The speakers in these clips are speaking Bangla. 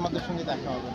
তোমাদের সঙ্গে দেখা হবে।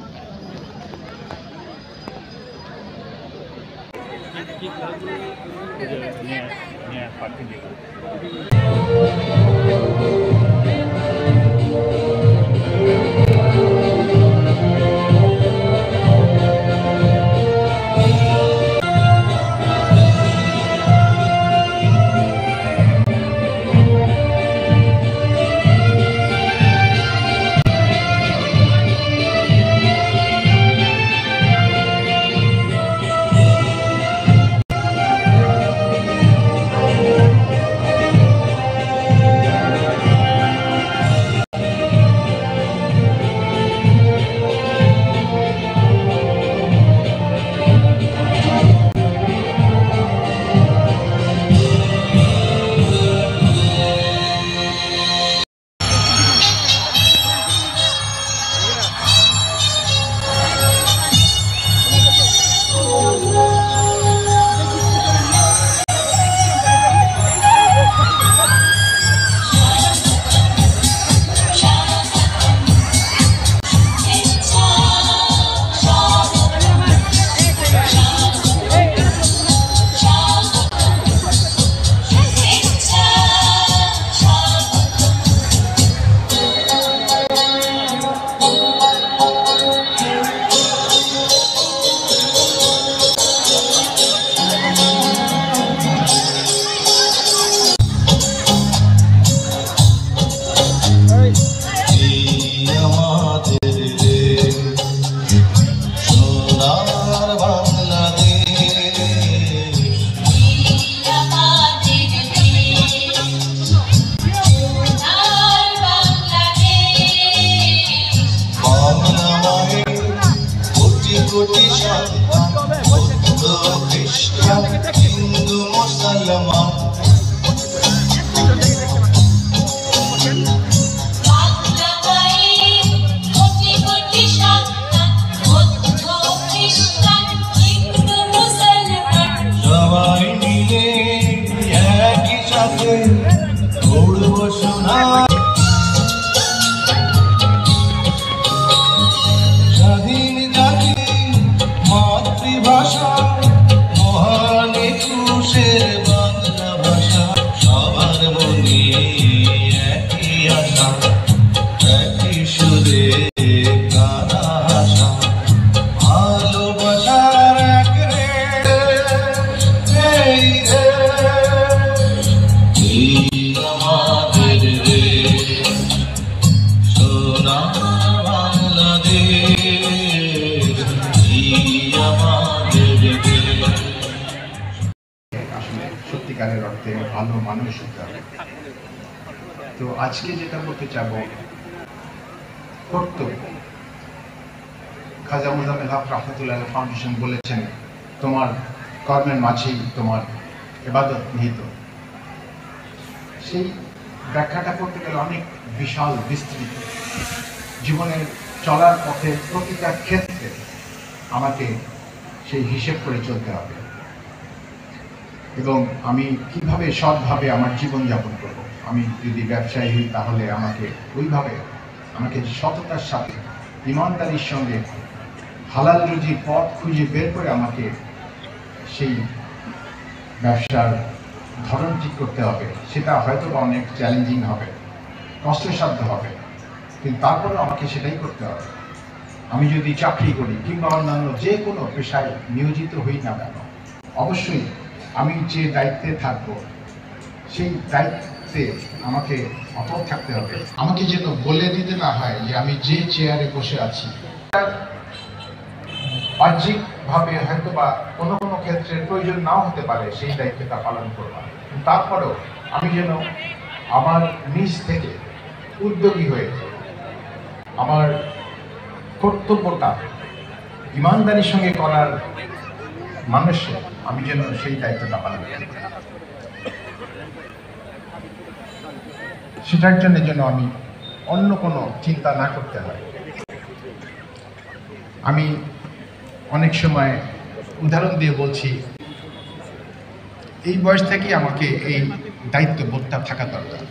হিন্দু মুসলমান সবাই মিলে একই সাথে দৌড়ব সোনা স্বাধীন জাতি মাতৃভাষা মহান একুশের বাংলা ভাষা সবার মনে একই আশা একই সুরে গানা ভাষা ভালোবাসার এক আমাদের সোনা বাংলাদেশ আসলে সত্যিকারের অর্থে ভালো মানুষ হতে হবে। তো আজকে যেটা বলতে চাব, কর্তব্য। খাজা মোজাম্মেল হক রহমতুল্লাহ ফাউন্ডেশন বলেছেন, তোমার কর্মের মাঝেই তোমার ইবাদত নিহিত। সেই ব্যাখ্যাটা করতে গেলে অনেক বিশাল বিস্তৃত। জীবনের চলার পথে প্রতিটা ক্ষেত্রে আমাকে সেই হিসেব করে চলতে হবে এবং আমি কিভাবে সৎভাবে আমার জীবনযাপন করব। আমি যদি ব্যবসায়ী হই তাহলে আমাকে ওইভাবে আমাকে সততার সাথে ইমানদারির সঙ্গে হালাল রুজির পথ খুঁজে বের করে আমাকে সেই ব্যবসার ধরন ঠিক করতে হবে। সেটা হয়তো অনেক চ্যালেঞ্জিং হবে, কষ্টসাধ্য হবে, কিন্তু তারপরেও আমাকে সেটাই করতে হবে। আমি যদি চাকরি করি কিংবা অন্যান্য যে কোনো পেশায় নিয়োজিত হই না কেন, অবশ্যই আমি যে দায়িত্বে থাকবো সেই দায়িত্বে আমাকে অটল থাকতে হবে। আমাকে যেন বলে দিতে না হয় যে আমি যে চেয়ারে বসে আছি। বাহ্যিকভাবে হয়তো বা কোনো কোনো ক্ষেত্রে প্রয়োজন নাও হতে পারে সেই দায়িত্বটা পালন করবার, তারপরেও আমি যেন আমার নিজ থেকে উদ্যোগী হয়ে আমার কর্তব্যটা ইমানদারির সঙ্গে করার মানুষে আমি যেন সেই দায়িত্বটা পালন করি। সেটার জন্য যেন আমি অন্য কোনো চিন্তা না করতে হয়। আমি অনেক সময় উদাহরণ দিয়ে বলছি, এই বয়স থেকেই আমাকে এই দায়িত্ববোধটা থাকা দরকার।